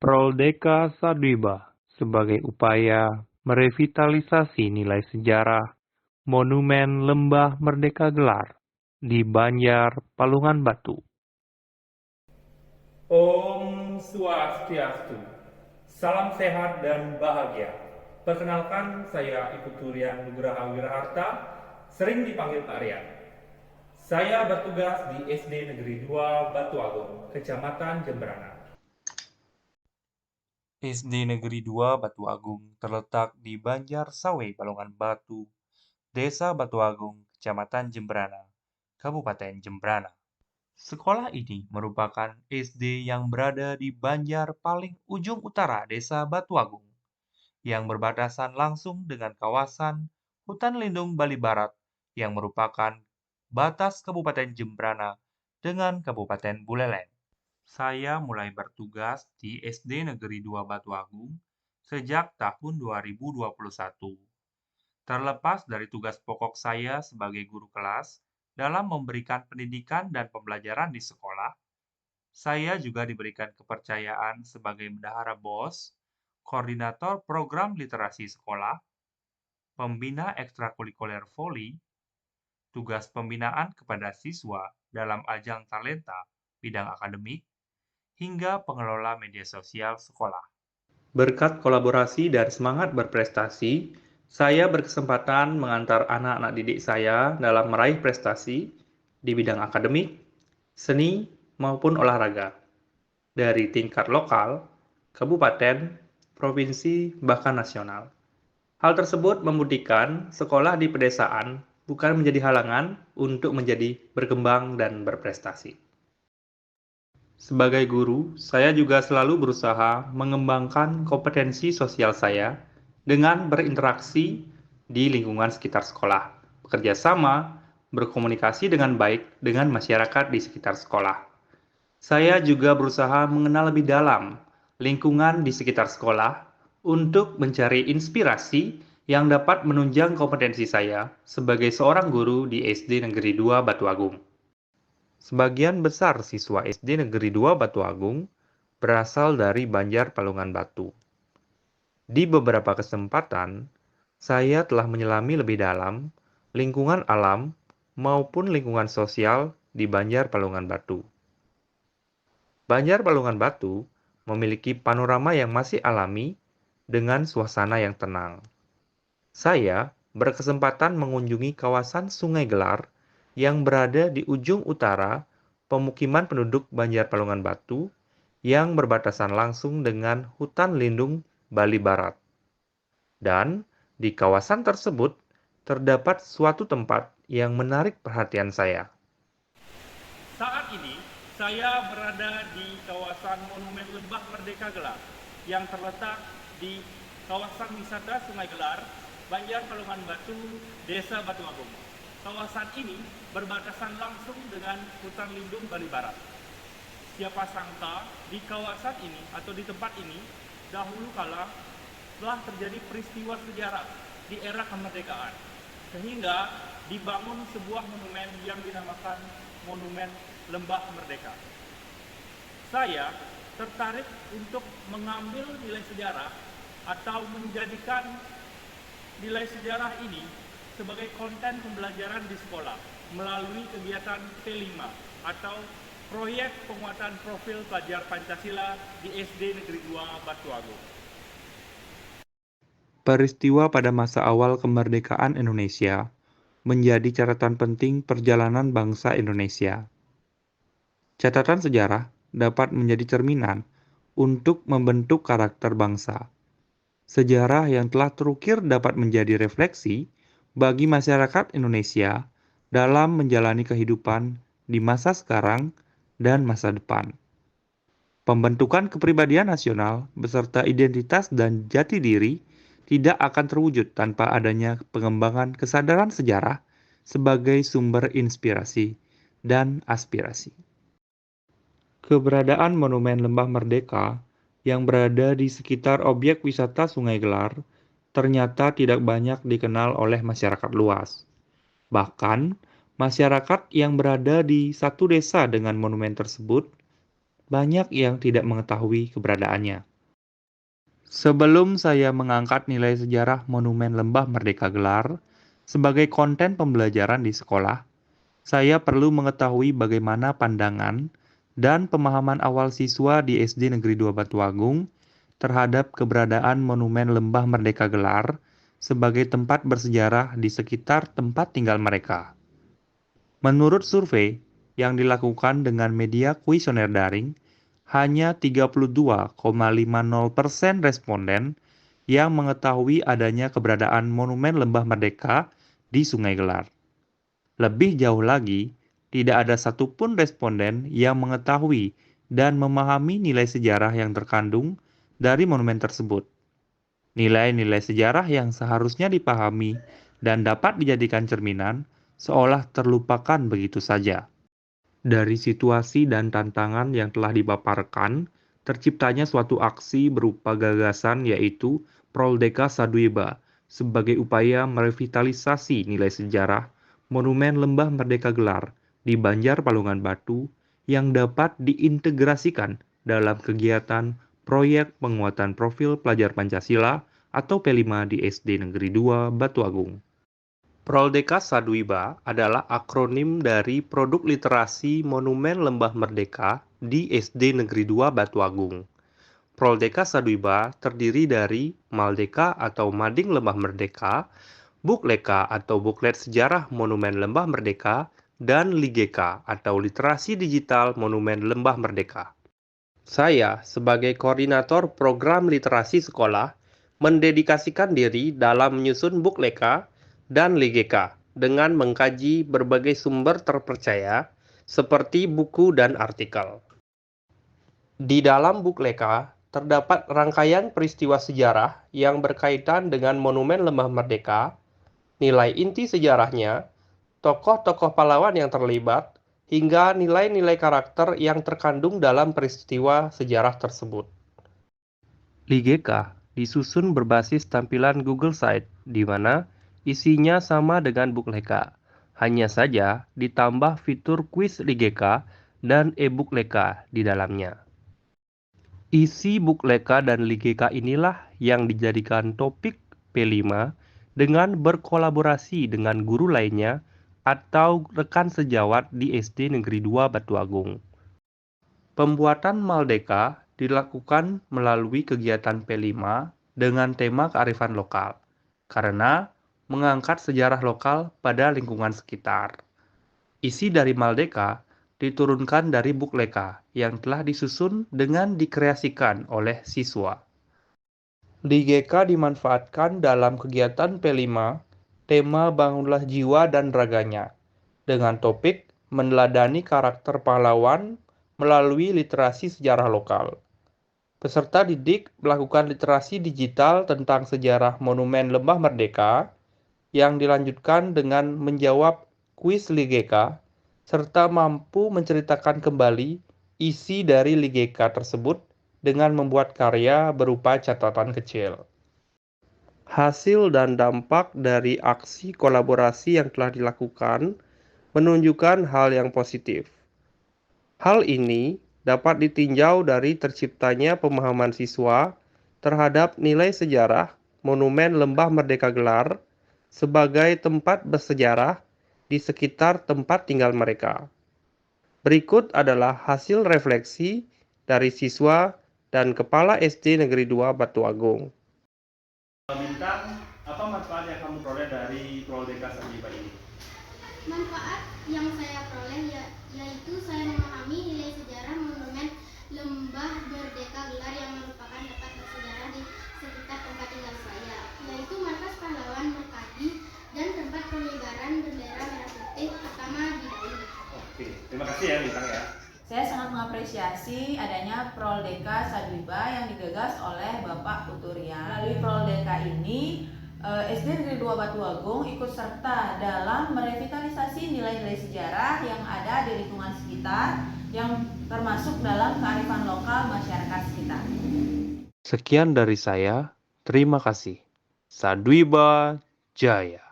Proldeka Sadwiba sebagai upaya merevitalisasi nilai sejarah Monumen Lembah Merdeka Gelar di Banjar, Palungan Batu. Om Swastiastu. Salam sehat dan bahagia. Perkenalkan, saya Ibu Turian Nugraha Wiraharta, sering dipanggil Pak Rian. Saya bertugas di SD Negeri 2 Batu Agung, Kecamatan Jemberana. SD Negeri 2 Batu Agung terletak di Banjar Sawe, Balongan Batu, Desa Batu Agung, Kecamatan Jemberana, Kabupaten Jemberana. Sekolah ini merupakan SD yang berada di Banjar paling ujung utara Desa Batu Agung, yang berbatasan langsung dengan kawasan Hutan Lindung Bali Barat yang merupakan batas Kabupaten Jemberana dengan Kabupaten Buleleng. Saya mulai bertugas di SD Negeri 2 Batu Agung sejak tahun 2021. Terlepas dari tugas pokok saya sebagai guru kelas dalam memberikan pendidikan dan pembelajaran di sekolah, saya juga diberikan kepercayaan sebagai bendahara BOS, koordinator program literasi sekolah, pembina ekstrakurikuler voli, tugas pembinaan kepada siswa dalam ajang talenta bidang akademik, hingga pengelola media sosial sekolah. Berkat kolaborasi dan semangat berprestasi, saya berkesempatan mengantar anak-anak didik saya dalam meraih prestasi di bidang akademik, seni, maupun olahraga, dari tingkat lokal, kabupaten, provinsi, bahkan nasional. Hal tersebut membuktikan sekolah di pedesaan bukan menjadi halangan untuk menjadi berkembang dan berprestasi. Sebagai guru, saya juga selalu berusaha mengembangkan kompetensi sosial saya dengan berinteraksi di lingkungan sekitar sekolah, bekerja sama, berkomunikasi dengan baik dengan masyarakat di sekitar sekolah. Saya juga berusaha mengenal lebih dalam lingkungan di sekitar sekolah untuk mencari inspirasi yang dapat menunjang kompetensi saya sebagai seorang guru di SD Negeri 2 Batu Agung. Sebagian besar siswa SD Negeri 2 Batu Agung berasal dari Banjar Palungan Batu. Di beberapa kesempatan, saya telah menyelami lebih dalam lingkungan alam maupun lingkungan sosial di Banjar Palungan Batu. Banjar Palungan Batu memiliki panorama yang masih alami dengan suasana yang tenang. Saya berkesempatan mengunjungi kawasan Sungai Gelar yang berada di ujung utara pemukiman penduduk Banjar Palungan Batu yang berbatasan langsung dengan hutan lindung Bali Barat. Dan di kawasan tersebut terdapat suatu tempat yang menarik perhatian saya. Saat ini, saya berada di kawasan Monumen Lembah Merdeka Gelar yang terletak di kawasan wisata Sungai Gelar, Banjar Palungan Batu, Desa Batu Agung. Kawasan ini berbatasan langsung dengan hutan lindung Bali Barat. Siapa sangka di kawasan ini atau di tempat ini dahulu kala telah terjadi peristiwa sejarah di era kemerdekaan, sehingga dibangun sebuah monumen yang dinamakan Monumen Lembah Merdeka. Saya tertarik untuk mengambil nilai sejarah atau menjadikan nilai sejarah ini sebagai konten pembelajaran di sekolah melalui kegiatan P5 atau Proyek Penguatan Profil Pelajar Pancasila di SD Negeri 2 Batu Agung. Peristiwa pada masa awal kemerdekaan Indonesia menjadi catatan penting perjalanan bangsa Indonesia. Catatan sejarah dapat menjadi cerminan untuk membentuk karakter bangsa. Sejarah yang telah terukir dapat menjadi refleksi bagi masyarakat Indonesia dalam menjalani kehidupan di masa sekarang dan masa depan. Pembentukan kepribadian nasional beserta identitas dan jati diri tidak akan terwujud tanpa adanya pengembangan kesadaran sejarah sebagai sumber inspirasi dan aspirasi. Keberadaan Monumen Lembah Merdeka yang berada di sekitar objek wisata Sungai Gelar ternyata tidak banyak dikenal oleh masyarakat luas. Bahkan, masyarakat yang berada di satu desa dengan monumen tersebut banyak yang tidak mengetahui keberadaannya. Sebelum saya mengangkat nilai sejarah Monumen Lembah Merdeka Gelar sebagai konten pembelajaran di sekolah, saya perlu mengetahui bagaimana pandangan dan pemahaman awal siswa di SD Negeri 2 Batuagung terhadap keberadaan Monumen Lembah Merdeka Gelar sebagai tempat bersejarah di sekitar tempat tinggal mereka. Menurut survei yang dilakukan dengan media kuesioner daring, hanya 32,50% responden yang mengetahui adanya keberadaan Monumen Lembah Merdeka di Sungai Gelar. Lebih jauh lagi, tidak ada satupun responden yang mengetahui dan memahami nilai sejarah yang terkandung dari monumen tersebut. Nilai-nilai sejarah yang seharusnya dipahami dan dapat dijadikan cerminan seolah terlupakan begitu saja. Dari situasi dan tantangan yang telah dipaparkan, terciptanya suatu aksi berupa gagasan yaitu Proldeka Saduiba sebagai upaya merevitalisasi nilai sejarah Monumen Lembah Merdeka Gelar di Banjar Palungan Batu yang dapat diintegrasikan dalam kegiatan Proyek Penguatan Profil Pelajar Pancasila atau P5 di SD Negeri 2 Batuagung. Proldeka Saduiba adalah akronim dari Produk Literasi Monumen Lembah Merdeka di SD Negeri 2 Batuagung. Proldeka Saduiba terdiri dari Maldeka atau Mading Lembah Merdeka, Bukleka atau Buklet Sejarah Monumen Lembah Merdeka, dan Ligeka atau Literasi Digital Monumen Lembah Merdeka. Saya, sebagai koordinator program literasi sekolah, mendedikasikan diri dalam menyusun Bukleka dan Ligeka dengan mengkaji berbagai sumber terpercaya seperti buku dan artikel. Di dalam Bukleka terdapat rangkaian peristiwa sejarah yang berkaitan dengan Monumen Lembah Merdeka, nilai inti sejarahnya, tokoh-tokoh pahlawan yang terlibat, hingga nilai-nilai karakter yang terkandung dalam peristiwa sejarah tersebut. Ligeka disusun berbasis tampilan Google Site, di mana isinya sama dengan Bukleka. Hanya saja ditambah fitur kuis Ligeka dan e-Bukleka di dalamnya. Isi Bukleka dan Ligeka inilah yang dijadikan topik P5 dengan berkolaborasi dengan guru lainnya atau rekan sejawat di SD Negeri 2 Batuagung. Pembuatan Maldeka dilakukan melalui kegiatan P5 dengan tema kearifan lokal, karena mengangkat sejarah lokal pada lingkungan sekitar. Isi dari Maldeka diturunkan dari Bukleka yang telah disusun dengan dikreasikan oleh siswa. Ligeka dimanfaatkan dalam kegiatan P5, tema Bangunlah Jiwa dan Raganya, dengan topik meneladani karakter pahlawan melalui literasi sejarah lokal. Peserta didik melakukan literasi digital tentang sejarah Monumen Lembah Merdeka yang dilanjutkan dengan menjawab kuis Ligeka serta mampu menceritakan kembali isi dari Ligeka tersebut dengan membuat karya berupa catatan kecil. Hasil dan dampak dari aksi kolaborasi yang telah dilakukan menunjukkan hal yang positif. Hal ini dapat ditinjau dari terciptanya pemahaman siswa terhadap nilai sejarah Monumen Lembah Merdeka Gelar sebagai tempat bersejarah di sekitar tempat tinggal mereka. Berikut adalah hasil refleksi dari siswa dan Kepala SD Negeri 2 Batuagung. Bintang, apa manfaat yang kamu peroleh dari Proldeka Saduiba ini? Manfaat yang saya peroleh yaitu saya memahami nilai sejarah Monumen Lembah Merdeka Gelar yang merupakan tempat bersejarah di sekitar tempat tinggal saya, yaitu markas pahlawan Merpati dan tempat pengibaran bendera merah putih pertama di Bali. Oke, terima kasih ya Bintang ya. Saya sangat mengapresiasi adanya Proldeka Saduiba yang digagas oleh Bapak Puturia. Melalui Proldeka ini, SD Negeri 2 Batuagung ikut serta dalam merevitalisasi nilai-nilai sejarah yang ada di lingkungan sekitar yang termasuk dalam kearifan lokal masyarakat sekitar. Sekian dari saya, terima kasih. Saduiba Jaya.